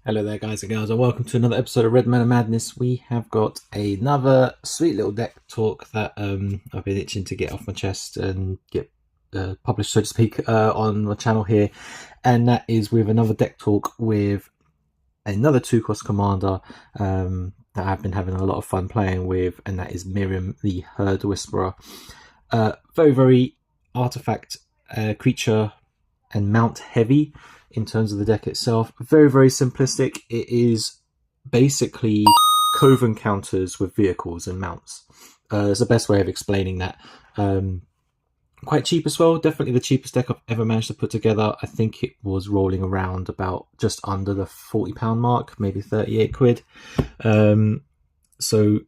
Hello there, guys and girls, and welcome to another episode of RedManaMadness. We have got another sweet little deck talk that I've been itching to get off my chest and get published, so to speak, on my channel here. And that is with another deck talk with another two-cost commander that I've been having a lot of fun playing with, and that is Miriam, the Herd Whisperer. Very, very artifact creature and mount heavy in terms of the deck itself. Very, very simplistic. It is basically Cowboy Counters with vehicles and mounts. It's the best way of explaining that. Quite cheap as well. Definitely the cheapest deck I've ever managed to put together. I think it was rolling around about just under the £40 mark, maybe 38 quid. So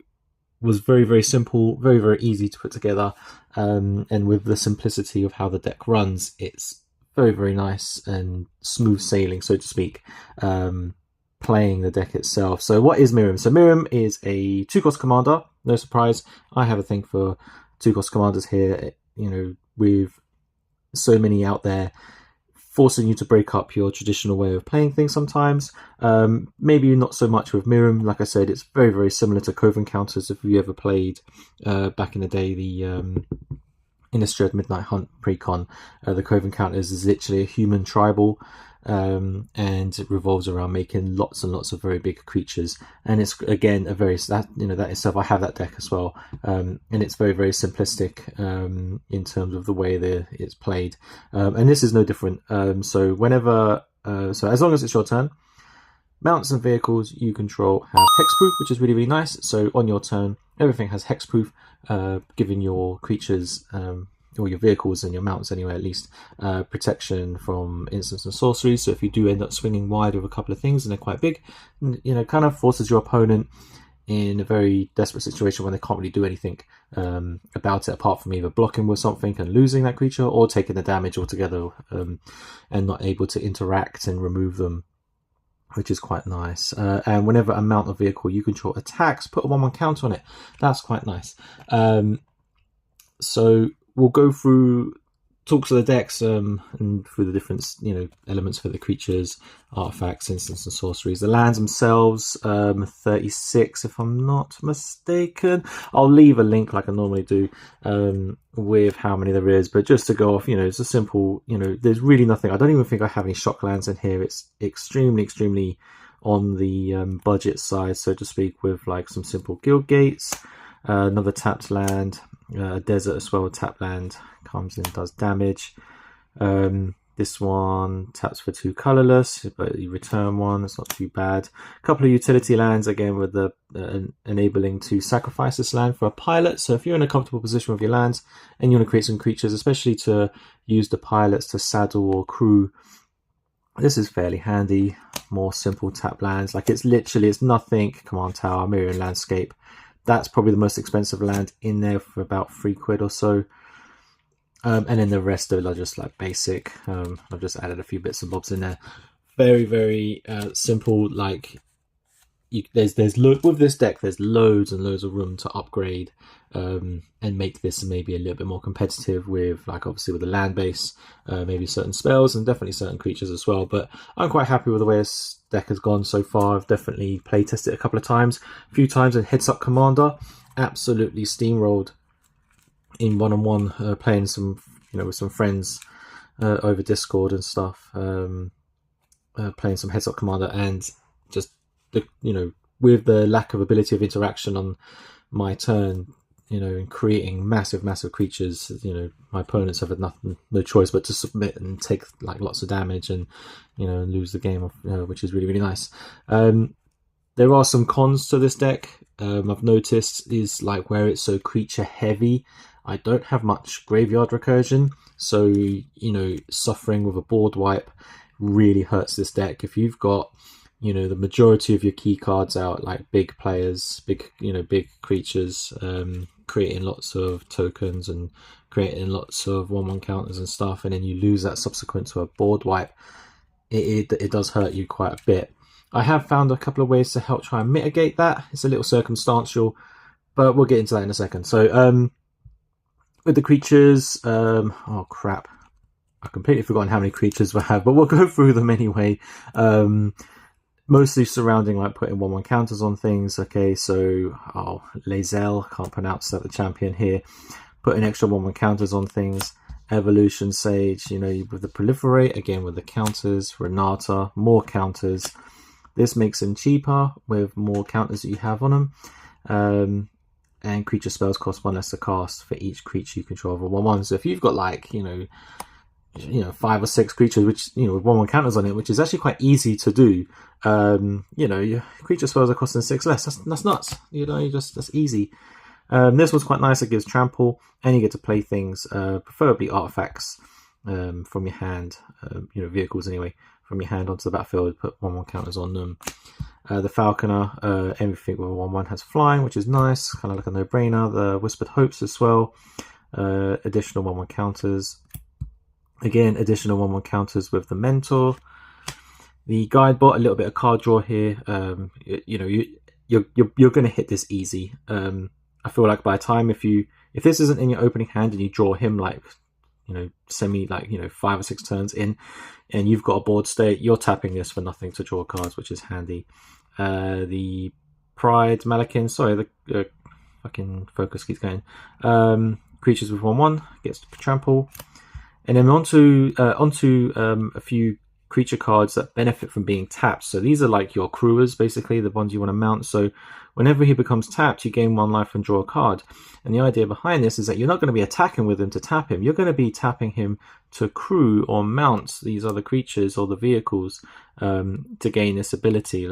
was very, very simple, very, very easy to put together. And with the simplicity of how the deck runs, it's very, very nice and smooth sailing, so to speak, playing the deck itself. So what is Miriam? So Miriam is a two-cost commander. No surprise, I have a thing for two-cost commanders here, you know, with so many out there forcing you to break up your traditional way of playing things sometimes. Maybe not so much with Miriam. Like I said, it's very, very similar to Cowboy Counters. If you ever played back in the day, the Innistrad Midnight Hunt precon, the Cowboy Counters is literally a human tribal, and it revolves around making lots and lots of very big creatures. And it's again a very that itself. I have that deck as well, and it's very, very simplistic in terms of the way that it's played. And this is no different. So whenever, so as long as it's your turn, mounts and vehicles you control have hexproof, which is really, really nice. So on your turn, everything has hexproof, giving your creatures, or your vehicles and your mounts anyway, at least, protection from instants and sorceries. So if you do end up swinging wide with a couple of things and they're quite big, kind of forces your opponent in a very desperate situation when they can't really do anything about it, apart from either blocking with something and losing that creature, or taking the damage altogether, and not able to interact and remove them, which is quite nice. And whenever a mount or vehicle you control attacks, put a 1/1 counter on it. That's quite nice. So we'll go through talks of the decks, and through the different elements for the creatures, artifacts, instants and sorceries. The lands themselves, 36 if I'm not mistaken. I'll leave a link like I normally do with how many there is, but just to go off, it's a simple, there's really nothing. I don't even think I have any shock lands in here. It's extremely on the budget side, so to speak, with like some simple guild gates, another tapped land, a desert as well, tap land, comes in, does damage. This one taps for 2 colorless, but you return 1, it's not too bad. A couple of utility lands, again with the enabling to sacrifice this land for a pilot. So if you're in a comfortable position with your lands and you want to create some creatures, especially to use the pilots to saddle or crew, this is fairly handy. More simple tap lands, like it's nothing. Command Tower, Miriam Landscape, that's probably the most expensive land in there for about 3 quid or so. And then the rest of it are just like basic. I've just added a few bits and bobs in there. Very, very simple. Like with this deck, there's loads and loads of room to upgrade and make this maybe a little bit more competitive with, like, obviously with the land base, maybe certain spells and definitely certain creatures as well. But I'm quite happy with the way this deck has gone so far. I've definitely play tested it a couple of times, a few times in Heads Up Commander. Absolutely steamrolled in one-on-one, playing some, with some friends over Discord and stuff, playing some Heads Up Commander, and just with the lack of ability of interaction on my turn, in creating massive creatures, my opponents have had no choice but to submit and take like lots of damage and lose the game, which is really, really nice. There are some cons to this deck. I've noticed is like where it's so creature heavy, I don't have much graveyard recursion, so suffering with a board wipe really hurts this deck. If you've got the majority of your key cards out, like big players, big creatures, creating lots of tokens and creating lots of 1/1 counters and stuff, and then you lose that subsequent to a board wipe, it does hurt you quite a bit. I have found a couple of ways to help try and mitigate that. It's a little circumstantial, but we'll get into that in a second. So with the creatures, oh crap, I've completely forgotten how many creatures we have, but we'll go through them anyway. mostly surrounding like putting 1/1 counters on things. Okay, so Lae'zel, can't pronounce that, the champion here, putting extra 1/1 counters on things. Evolution Sage, you know, with the proliferate, again with the counters. Renata, more counters. This makes them cheaper with more counters that you have on them. And creature spells cost 1 less to cast for each creature you control over 1/1. So if you've got like, you know, 5 or 6 creatures, which, you know, with 1/1 counters on it, which is actually quite easy to do. You know, your creature spells are costing 6 less. That's nuts. You know, that's easy. This one's quite nice. It gives trample, and you get to play things, preferably artifacts, from your hand. You know, vehicles anyway, from your hand onto the battlefield. Put 1/1 counters on them. The Falconer, everything with 1/1 has flying, which is nice, kind of like a no-brainer. The Whispered Hopes as well. Additional 1/1 counters. Again, additional 1/1 counters with the Mentor. The Guide Bot, a little bit of card draw here. You know, you're going to hit this easy. I feel like by the time if this isn't in your opening hand and you draw him like, you know, 5 or 6 turns in, and you've got a board state, you're tapping this for nothing to draw cards, which is handy. The Pride Malakin, sorry, the fucking focus keeps going. Creatures with 1/1 gets to trample. And then onto a few creature cards that benefit from being tapped. So these are like your crewers, basically, the ones you want to mount. So whenever he becomes tapped, you gain 1 life and draw a card. And the idea behind this is that you're not going to be attacking with him to tap him. You're going to be tapping him to crew or mount these other creatures or the vehicles to gain this ability,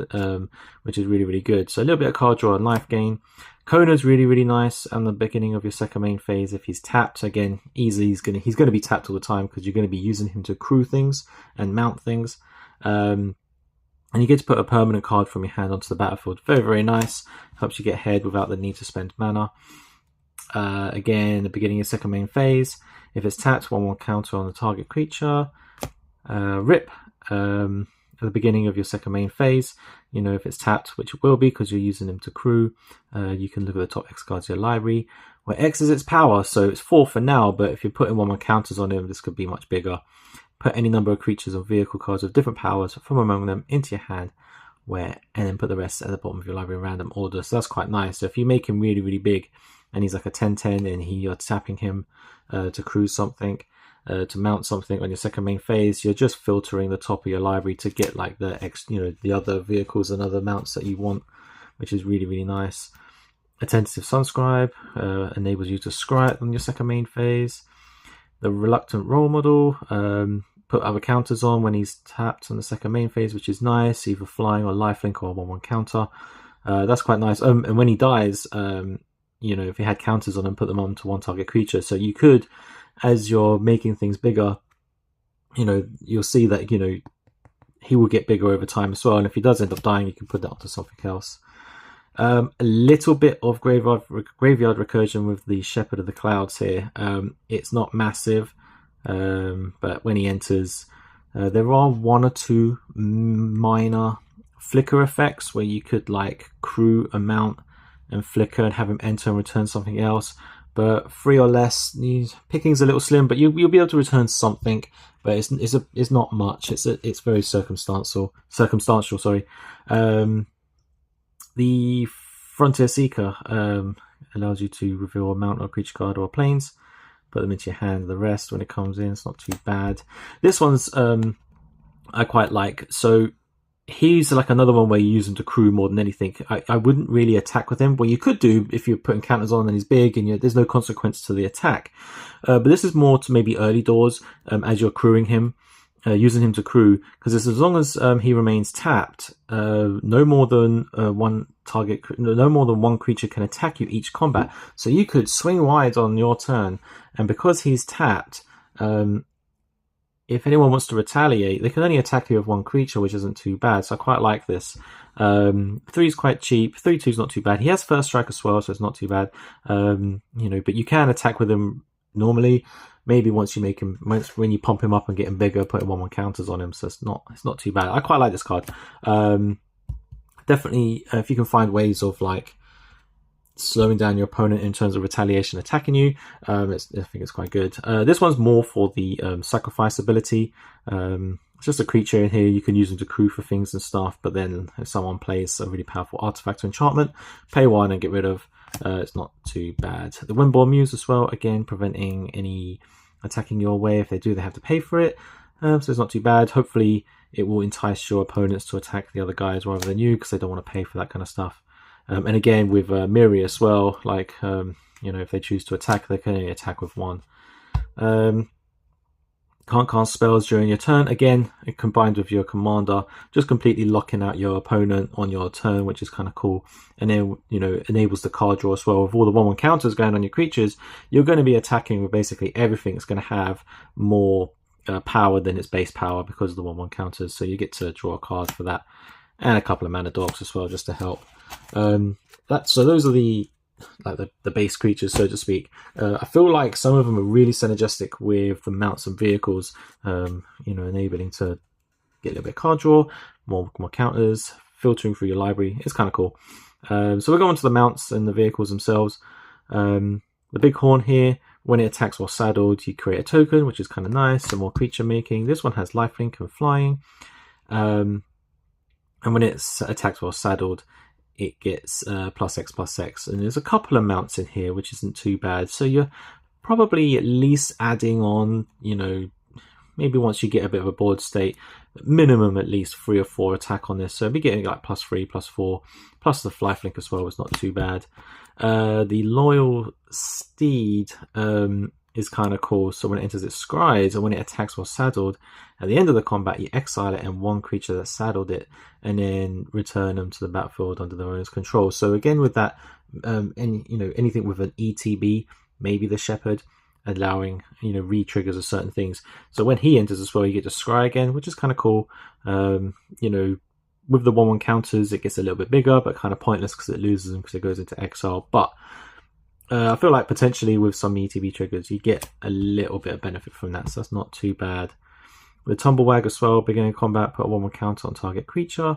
which is really, really good. So a little bit of card draw and life gain. Kona's really, really nice at the beginning of your second main phase. If he's tapped, again, easily he's going to be tapped all the time because you're going to be using him to crew things and mount things. And you get to put a permanent card from your hand onto the battlefield. Very, very nice. Helps you get ahead without the need to spend mana. Again, the beginning of second main phase. If it's tapped, 1/1 counter on the target creature. Rip. At the beginning of your second main phase, you know, if it's tapped, which it will be because you're using him to crew, you can look at the top X cards of your library, where X is its power, so it's 4 for now, but if you're putting 1/1 counters on him, this could be much bigger. Put any number of creatures or vehicle cards with different powers from among them into your hand, and then put the rest at the bottom of your library in random order. So that's quite nice. So if you make him really, really big, and he's like a 10/10, and you're tapping him to crew something, to mount something on your second main phase, you're just filtering the top of your library to get like the other vehicles and other mounts that you want, which is really, really nice. A Tentative Sunscribe enables you to scribe on your second main phase. The Reluctant Role Model, put other counters on when he's tapped on the second main phase, which is nice, either flying or lifelink or a 1/1 counter. That's quite nice. And when he dies, you know, if he had counters on him, put them on to 1 target creature. So you could, as you're making things bigger, you know, you'll see that, you know, he will get bigger over time as well. And if he does end up dying, you can put that onto something else. A little bit of graveyard recursion with the Shepherd of the Clouds here. It's not massive, but when he enters, there are 1 or 2 minor flicker effects where you could like crew a mount and flicker and have him enter and return something else. But 3 or less, picking's a little slim, but you'll be able to return something. But it's not much. It's very circumstantial. Sorry. The Frontier Seeker allows you to reveal a mount or a creature card or planes, put them into your hand. The rest, when it comes in, it's not too bad. This one's I quite like. So he's like another one where you use him to crew more than anything. I wouldn't really attack with him. Well, you could do if you're putting counters on and he's big and there's no consequence to the attack. But this is more to maybe early doors as you're crewing him, using him to crew, because as long as he remains tapped, no more than one creature can attack you each combat. So you could swing wide on your turn, and because he's tapped, if anyone wants to retaliate, they can only attack you with 1 creature, which isn't too bad. So I quite like this. 3 is quite cheap. 3/2 is not too bad. He has first strike as well, so it's not too bad. You know, but you can attack with him normally. Maybe once you make him, when you pump him up and get him bigger, putting 1/1 counters on him. So it's not too bad. I quite like this card. Definitely, if you can find ways of like slowing down your opponent in terms of retaliation attacking you, I think it's quite good. This one's more for the sacrifice ability. It's just a creature in here. You can use them to crew for things and stuff, but then if someone plays a really powerful artifact or enchantment, pay 1 and get rid of. It's not too bad. The Windborn Muse as well, again, preventing any attacking your way. If they do, they have to pay for it. So it's not too bad. Hopefully it will entice your opponents to attack the other guys rather than you, because they don't want to pay for that kind of stuff. And again, with Miriam as well, like, you know, if they choose to attack, they can only attack with 1. Can't cast spells during your turn. Again, combined with your commander, just completely locking out your opponent on your turn, which is kind of cool. And then, you know, enables the card draw as well. With all the 1/1 counters going on your creatures, you're going to be attacking with basically everything that's going to have more power than its base power because of the 1/1 counters. So you get to draw a card for that, and a couple of mana dogs as well, just to help. So those are the base creatures, so to speak. I feel like some of them are really synergistic with the mounts and vehicles, you know, enabling to get a little bit of card draw, more counters, filtering through your library. It's kind of cool. So we'll go on to the mounts and the vehicles themselves. The big horn here, when it attacks while saddled, you create a token, which is kind of nice. Some more creature making. This one has lifelink and flying. And when it attacks while saddled, it gets +X/+X, and there's a couple of mounts in here, which isn't too bad. So you're probably at least adding on, you know, maybe once you get a bit of a board state, minimum at least 3 or 4 attack on this. So be getting like +3, +4, plus the lifelink as well is not too bad. The loyal steed is kind of cool. So when it enters its scries, and when it attacks while saddled, at the end of the combat, you exile it and 1 creature that saddled it, and then return them to the battlefield under their owner's control. So again, with that, you know, anything with an ETB, maybe the shepherd, allowing, you know, re-triggers of certain things. So when he enters as well, you get to scry again, which is kind of cool. You know, with the 1/1 counters, it gets a little bit bigger, but kind of pointless because it loses them because it goes into exile. But I feel like potentially with some ETB triggers, you get a little bit of benefit from that, so that's not too bad. With Tumblewag as well, beginning combat, put a 1/1 counter on target creature,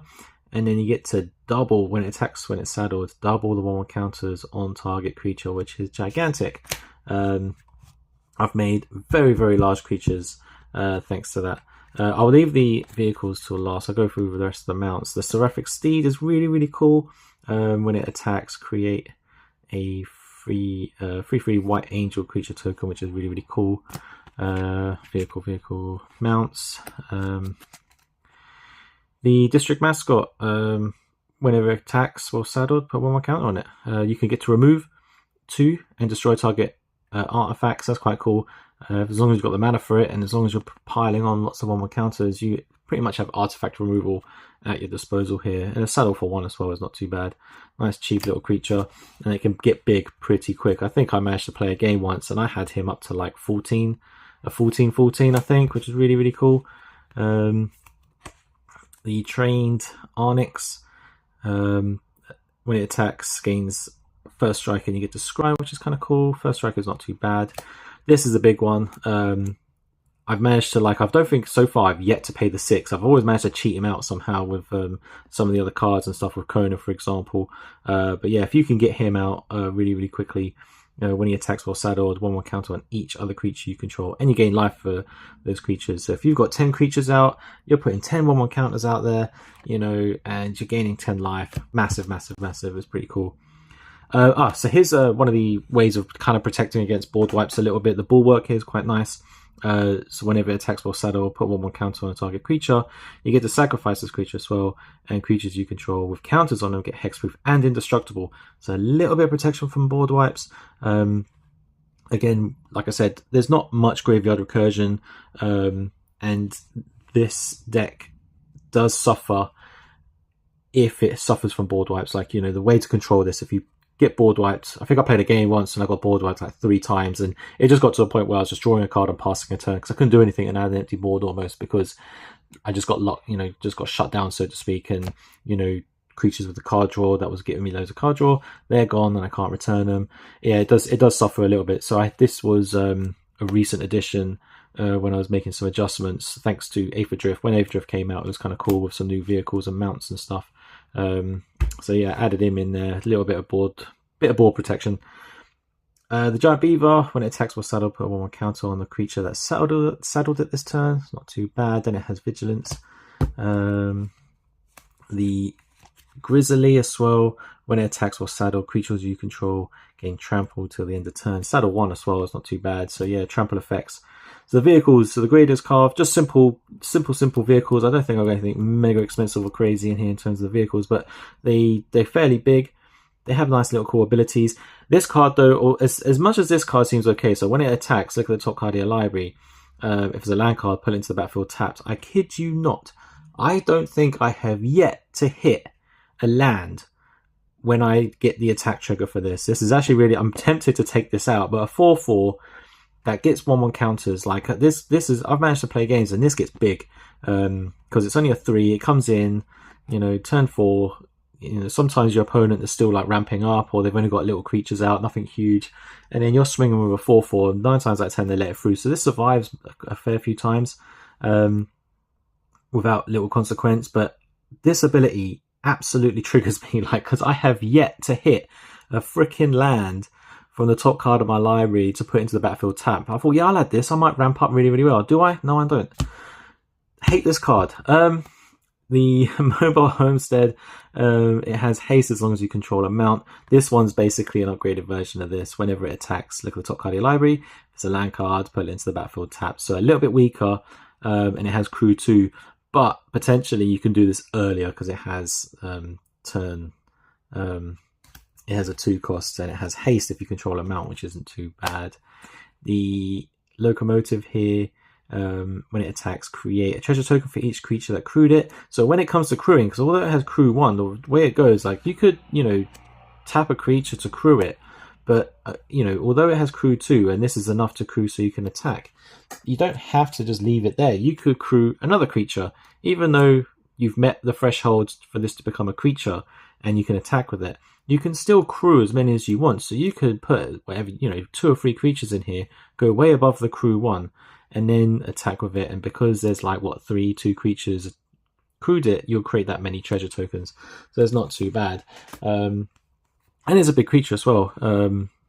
and then you get to double when it attacks, when it's saddled, double the 1/1 counters on target creature, which is gigantic. I've made very, very large creatures thanks to that. I'll leave the vehicles till last. I'll go through the rest of the mounts. The Seraphic Steed is really, really cool. When it attacks, create a 3/3 White Angel creature token, which is really, really cool. Vehicle mounts. The District Mascot, whenever it attacks while saddled, put 1/1 counter on it. You can get to remove 2 and destroy target artifacts. That's quite cool. As long as you've got the mana for it, and as long as you're piling on lots of 1/1 counters, you pretty much have artifact removal at your disposal here. And a saddle for 1 as well is not too bad. Nice cheap little creature, and it can get big pretty quick. I think I managed to play a game once, and I had him up to like 14, a 14/14 I think, which is really, really cool. The Trained Onyx, when it attacks, gains first strike and you get to scry, which is kind of cool. First strike is not too bad. This is a big one. I've managed to, like, I don't think so far I've yet to pay the 6. I've always managed to cheat him out somehow with some of the other cards and stuff, with Kona, for example. But yeah, if you can get him out really, really quickly, when he attacks while saddled, 1/1 counter on each other creature you control, and you gain life for those creatures. So if you've got 10 creatures out, you're putting 10 1/1 counters out there, and you're gaining 10 life. Massive, massive, massive. It's pretty cool. So here's one of the ways of kind of protecting against board wipes a little bit. The Bulwark here is quite nice. So whenever it attacks while saddled, put 1/1 counter on a target creature. You get to sacrifice this creature as well, and creatures you control with counters on them get hexproof and indestructible. So a little bit of protection from board wipes. Again, like I said, there's not much graveyard recursion, and this deck does suffer if it suffers from board wipes. Like, the way to control this, if you get board wiped, I think I played a game once and I got board wiped like 3 times, and it just got to a point where I was just drawing a card and passing a turn because I couldn't do anything and I had an empty board almost, because I just got locked, just got shut down, so to speak. And creatures with the card draw that was giving me loads of card draw, they're gone and I can't return them. Yeah, it does suffer a little bit. So this was a recent addition when I was making some adjustments, thanks to Aether Drift. When Aether Drift came out, it was kind of cool with some new vehicles and mounts and stuff. So yeah, added him in there, a little bit of board protection. The giant beaver, when it attacks, will saddle, put a 1/1 counter on the creature that's saddled it this turn. It's not too bad. Then it has vigilance. The grizzly as well, when it attacks, will saddle creatures you control, gain trample till the end of turn. Saddle 1 as well. It's not too bad. So yeah, trample effects. So the vehicles, so the graders carved, just simple vehicles. I don't think I've got anything mega expensive or crazy in here in terms of the vehicles, but they're fairly big. They have nice little cool abilities. This card, though, or as much as this card seems okay, so when it attacks, look at the top card of your library. If it's a land card, put it into the battlefield tapped. I kid you not. I don't think I have yet to hit a land when I get the attack trigger for this. This is actually really, I'm tempted to take this out, but a 4/4 that gets 1/1 counters, like this is, I've managed to play games and this gets big, because it's only a 3, it comes in, turn 4, sometimes your opponent is still like ramping up, or they've only got little creatures out, nothing huge, and then you're swinging with a 4/4, 9 times out of 10 they let it through. So this survives a fair few times without little consequence, but this ability absolutely triggers me, like, because I have yet to hit a freaking land from the top card of my library to put into the battlefield tap. I thought, yeah, I'll add this, I might ramp up really, really well. Do I? No, I don't. Hate this card. The mobile homestead, it has haste as long as you control a mount. This one's basically an upgraded version of this. Whenever it attacks, look at the top card of your library. If it's a land card, put it into the battlefield tap. So a little bit weaker, and it has crew 2, but potentially you can do this earlier because it has it has a 2 cost, and it has haste if you control a mount, which isn't too bad. The locomotive here, when it attacks, create a treasure token for each creature that crewed it. So when it comes to crewing, because although it has crew 1, the way it goes, like, you could, tap a creature to crew it, but although it has crew 2, and this is enough to crew so you can attack, you don't have to just leave it there. You could crew another creature, even though you've met the thresholds for this to become a creature, and you can attack with it. You can still crew as many as you want, so you could put whatever, 2 or 3 creatures in here, go way above the crew 1, and then attack with it. And because there's like 2 creatures crewed it, you'll create that many treasure tokens, so it's not too bad. And it's a big creature as well.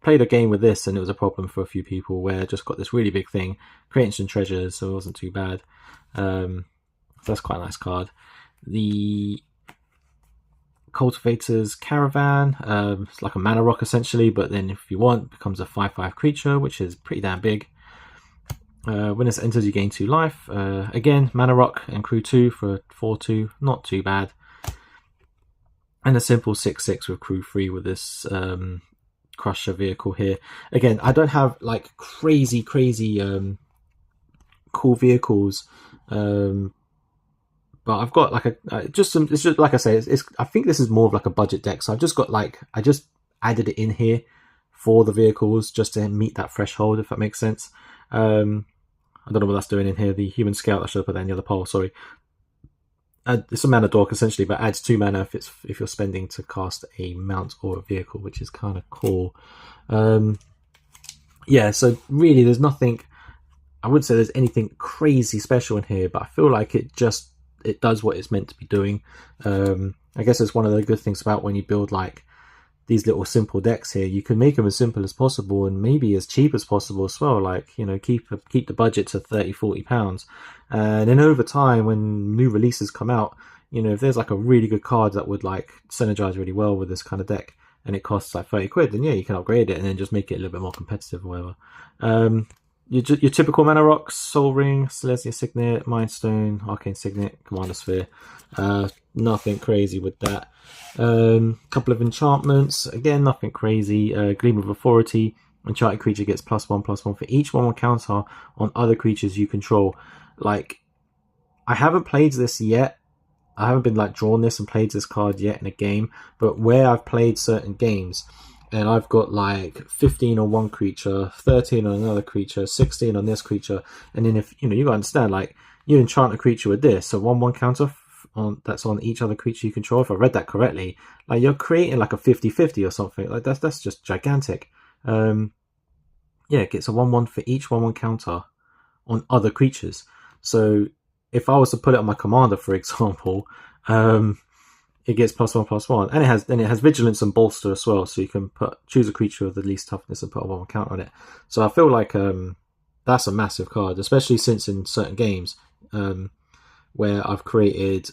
Played a game with this and it was a problem for a few people, where I just got this really big thing creating some treasures, so it wasn't too bad. So that's quite a nice card. The Cultivator's Caravan, it's like a mana rock essentially, but then if you want, it becomes a 5/5 creature, which is pretty damn big. When this enters, you gain 2 life. Again, mana rock and crew 2 for 4/2, not too bad. And a simple 6/6 with crew 3 with this crusher vehicle here. Again, I don't have like crazy cool vehicles, but I've got like it's just like I say, I think this is more of like a budget deck, so I've just got I just added it in here for the vehicles just to meet that threshold, if that makes sense. I don't know what that's doing in here. The human scout, I should have put that in the other pole, sorry. It's a mana dork essentially, but adds 2 mana if you're spending to cast a mount or a vehicle, which is kind of cool. Yeah, so really there's nothing, I wouldn't say there's anything crazy special in here, but I feel like it does what it's meant to be doing. I guess it's one of the good things about when you build like these little simple decks here, you can make them as simple as possible and maybe as cheap as possible as well. Like, keep the budget to £30-40, and then over time when new releases come out, if there's like a really good card that would like synergize really well with this kind of deck and it costs like 30 quid, then yeah, you can upgrade it and then just make it a little bit more competitive or whatever. Your typical mana rocks: Soul Ring, Selesnya Signet, Mind Stone, Arcane Signet, Commander Sphere. Nothing crazy with that. Couple of enchantments, again nothing crazy. Gleam of Authority, enchanted creature gets +1/+1 for each 1/1 counter on other creatures you control. Like, I haven't played this yet. I haven't been like drawn this and played this card yet in a game, but where I've played certain games and I've got like 15 on one creature, 13 on another creature, 16 on this creature, and then if you gotta understand, like, you enchant a creature with this, so 1/1 counter that's on each other creature you control. If I read that correctly, like, you're creating like a 50/50 or something. Like, that's just gigantic. Yeah, it gets a 1/1 for each 1/1 counter on other creatures. So if I was to put it on my commander, for example, it gets +1/+1, and it has vigilance and bolster as well. So you can choose a creature with the least toughness and put a 1/1 counter on it. So I feel like that's a massive card, especially since in certain games where I've created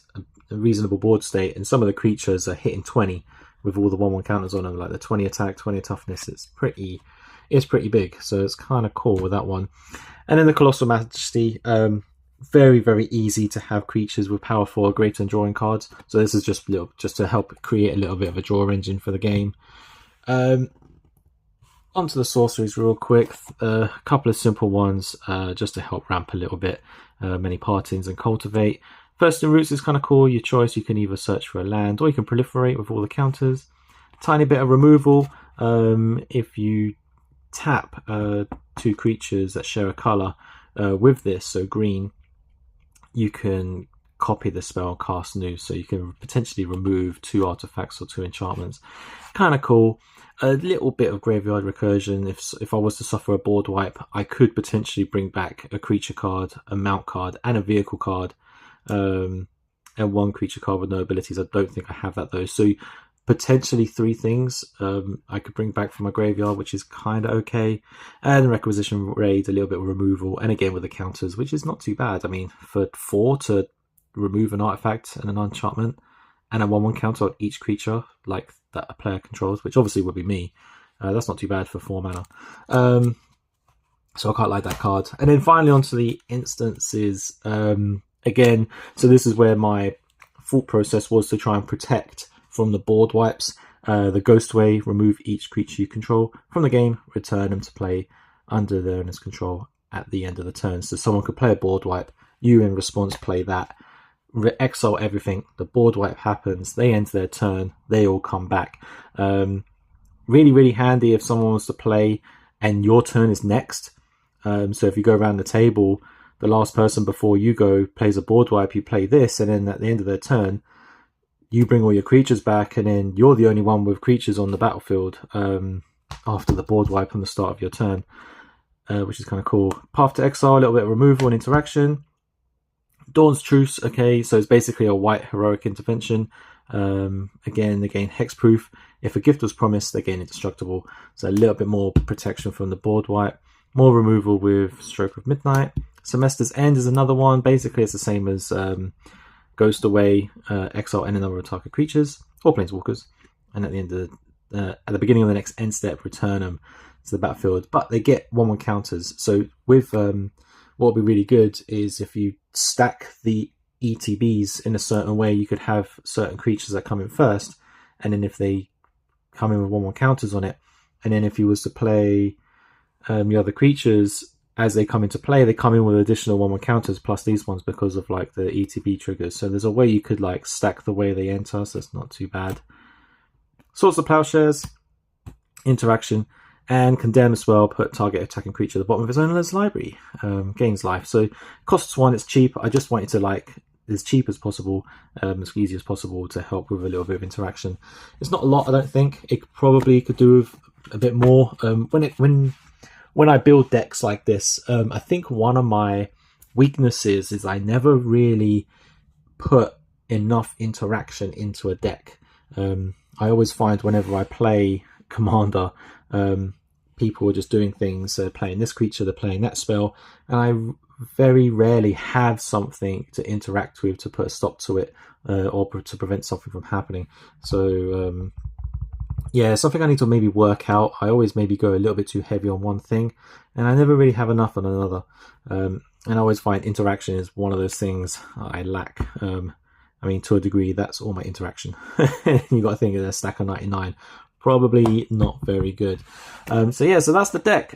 a reasonable board state, and some of the creatures are hitting 20 with all the 1/1 counters on them, like the 20 attack, 20 toughness. It's pretty big, so it's kind of cool with that one. And then the Colossal Majesty. Very, very easy to have creatures with power 4 or greater and drawing cards. So this is just to help create a little bit of a draw engine for the game. Onto the sorceries real quick. A couple of simple ones just to help ramp a little bit. Many Partings and Cultivate. First in Roots is kind of cool. Your choice, you can either search for a land or you can proliferate with all the counters. Tiny bit of removal. If you tap 2 creatures that share a color with this, so green, you can copy the spell and cast new, so you can potentially remove 2 artifacts or 2 enchantments. Kind of cool. A little bit of graveyard recursion. If I was to suffer a board wipe, I could potentially bring back a creature card, a mount card, and a vehicle card, and 1 creature card with no abilities. I don't think I have that though. So potentially 3 things I could bring back from my graveyard, which is kind of okay. And Requisition Raid, a little bit of removal, and again with the counters, which is not too bad. I mean, for 4 to remove an artifact and an enchantment and a 1/1 counter on each creature like that a player controls, which obviously would be me, that's not too bad for 4 mana. So I quite like that card. And then finally onto the instances. Again, so this is where my thought process was to try and protect from the board wipes. The Ghost Way, remove each creature you control from the game, return them to play under their owner's control at the end of the turn. So someone could play a board wipe, you in response play that, exile everything, the board wipe happens, they end their turn, they all come back. Really, really handy if someone wants to play and your turn is next. So if you go around the table, the last person before you go plays a board wipe, you play this, and then at the end of their turn, you bring all your creatures back, and then you're the only one with creatures on the battlefield after the board wipe on the start of your turn, which is kind of cool. Path to Exile, a little bit of removal and interaction. Dawn's Truce, okay, so it's basically a white heroic intervention. Again, they gain hexproof. If a gift was promised, they gain indestructible. So a little bit more protection from the board wipe. More removal with Stroke of Midnight. Semester's End is another one. Basically, it's the same as Ghost Away, exile any number of target creatures or planeswalkers, and at the end of at the beginning of the next end step, return them to the battlefield. But they get 1/1 counters. So with what would be really good is if you stack the ETBs in a certain way, you could have certain creatures that come in first, and then if they come in with 1/1 counters on it, and then if you was to play the other creatures as they come into play, they come in with additional 1/1 counters plus these ones because of like the ETB triggers. So there's a way you could like stack the way they enter, so it's not too bad. Swords of Plowshares, interaction, and Condemn as well. Put target attacking creature at the bottom of his owner's library. Gains life. So costs 1, it's cheap. I just wanted to like as cheap as possible, as easy as possible to help with a little bit of interaction. It's not a lot, I don't think. It probably could do with a bit more. When I build decks like this, I think one of my weaknesses is I never really put enough interaction into a deck. I always find whenever I play Commander, people are just doing things, they're playing this creature, they're playing that spell, and I very rarely have something to interact with to put a stop to it, or to prevent something from happening. So yeah, something I need to maybe work out. I always maybe go a little bit too heavy on one thing, and I never really have enough on another. And I always find interaction is one of those things I lack. I mean, to a degree, that's all my interaction. You got to think of a stack of 99. Probably not very good. So yeah, so that's the deck.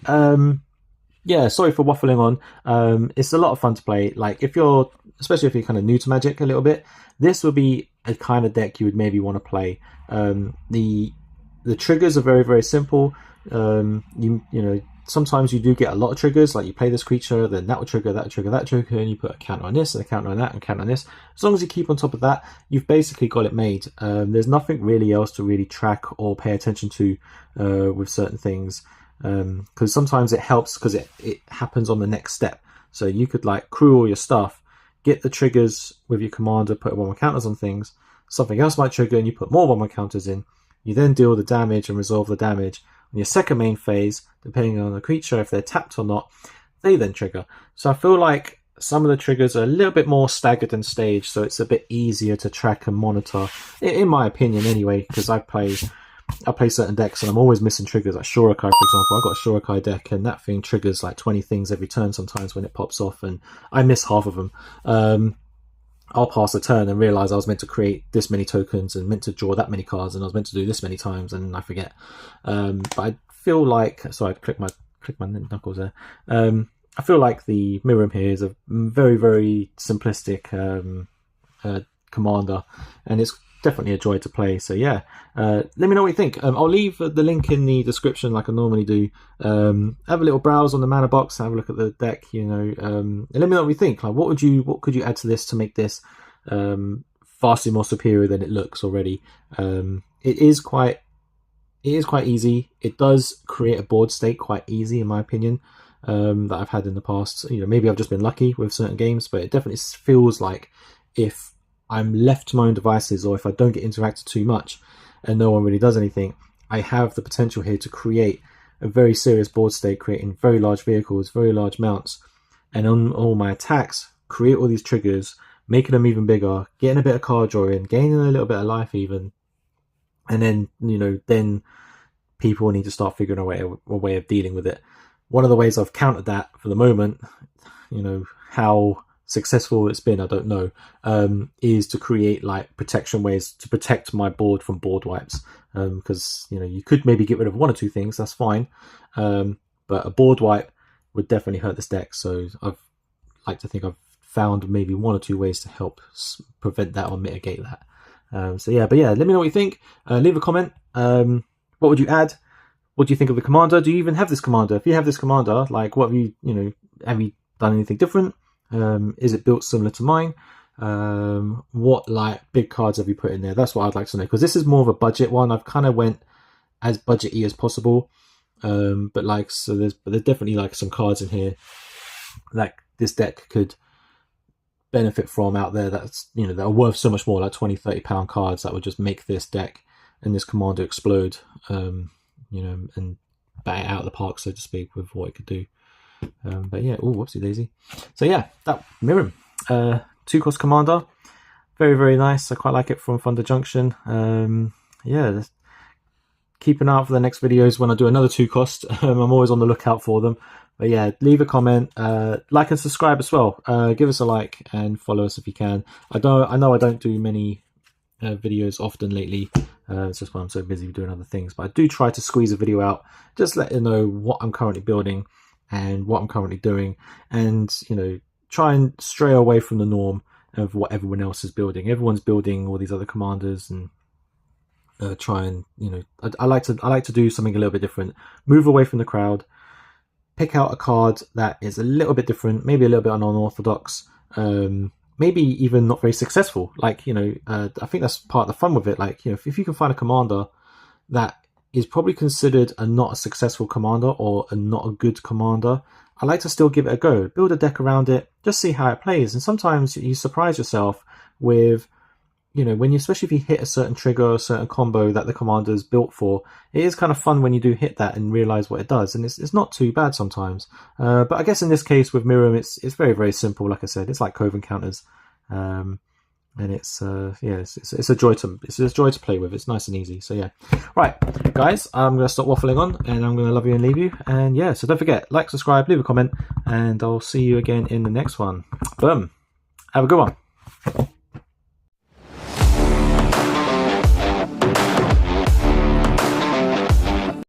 Yeah, sorry for waffling on. It's a lot of fun to play. Like especially if you're kind of new to Magic a little bit, this would be a kind of deck you would maybe want to play. The triggers are very, very simple. You know, sometimes you do get a lot of triggers, like you play this creature, then that will trigger, that will trigger, that trigger, and you put a counter on this, and a counter on that, and a counter on this. As long as you keep on top of that, you've basically got it made. There's nothing really else to really track or pay attention to with certain things, because sometimes it helps because it happens on the next step. So you could like crew all your stuff, get the triggers with your commander, put 1/1 counters on things, something else might trigger and you put more 1/1 counters in. You then deal the damage and resolve the damage. On your second main phase, depending on the creature, if they're tapped or not, they then trigger. So I feel like some of the triggers are a little bit more staggered and staged, so it's a bit easier to track and monitor, in my opinion anyway, because I play certain decks and I'm always missing triggers, like Shurikai, for example. I've got a Shurikai deck and that thing triggers like 20 things every turn sometimes when it pops off, and I miss half of them. I'll pass a turn and realize I was meant to create this many tokens and meant to draw that many cards and I was meant to do this many times and I forget. But I feel like, sorry, I click my knuckles there. I feel like the Miriam here is a very, very simplistic commander, and it's definitely a joy to play. So yeah, let me know what you think. I'll leave the link in the description like I normally do. Have a little browse on the mana box, have a look at the deck, you know, and let me know what you think. Like, what could you add to this to make this vastly more superior than it looks already? It is quite easy. It does create a board state quite easy, in my opinion, that I've had in the past. You know, maybe I've just been lucky with certain games, but it definitely feels like if I'm left to my own devices, or if I don't get interacted too much and no one really does anything, I have the potential here to create a very serious board state, creating very large vehicles, very large mounts, and on all my attacks, create all these triggers, making them even bigger, getting a bit of card drawing, gaining a little bit of life even, and then, you know, then people need to start figuring a way of dealing with it. One of the ways I've countered that for the moment, you know, how successful it's been, I don't know, is to create like protection ways to protect my board from board wipes, because you know, you could maybe get rid of one or two things, that's fine, but a board wipe would definitely hurt this deck. So I've like to think I've found maybe one or two ways to help prevent that or mitigate that. So yeah, but yeah, let me know what you think. Leave a comment. What would you add? What do you think of the commander? Do you even have this commander? If you have this commander, like, what have you have you done anything different? Is it built similar to mine? What like big cards have you put in there? That's what I'd like to know, because this is more of a budget one. I've kind of went as budget-y as possible, but like, so there's definitely like some cards in here like this deck could benefit from out there, that's, you know, that are worth so much more, like 20-30 pound cards that would just make this deck and this commander explode, you know, and bat it out of the park, so to speak, with what it could do. But yeah, oh, whoopsie daisy. So yeah, that Miriam, 2-cost commander, very, very nice. I quite like it from Thunder Junction. Yeah, keep an eye out for the next videos when I do another 2-cost. I'm always on the lookout for them. But yeah, leave a comment, like and subscribe as well. Give us a like and follow us if you can. I know I don't do many videos often lately. It's just why I'm so busy doing other things, but I do try to squeeze a video out, just let you know what I'm currently building and what I'm currently doing, and, you know, try and stray away from the norm of what everyone else is building. Everyone's building all these other commanders, and try and, you know, I like to do something a little bit different, move away from the crowd, pick out a card that is a little bit different, maybe a little bit unorthodox, maybe even not very successful. Like, you know, I think that's part of the fun with it. Like, you know, if you can find a commander that is probably considered not a successful commander or not a good commander, I like to still give it a go. Build a deck around it, just see how it plays. And sometimes you surprise yourself with, you know, when you, especially if you hit a certain trigger or a certain combo that the commander is built for, it is kind of fun when you do hit that and realize what it does, and it's not too bad sometimes. But I guess in this case with Miriam, it's very, very simple. Like I said, it's like Cowboy Counters, and it's yeah, it's a joy to play with. It's nice and easy. So yeah, right, guys, I'm gonna stop waffling on, and I'm gonna love you and leave you. And yeah, so don't forget, like, subscribe, leave a comment, and I'll see you again in the next one. Boom. Have a good one.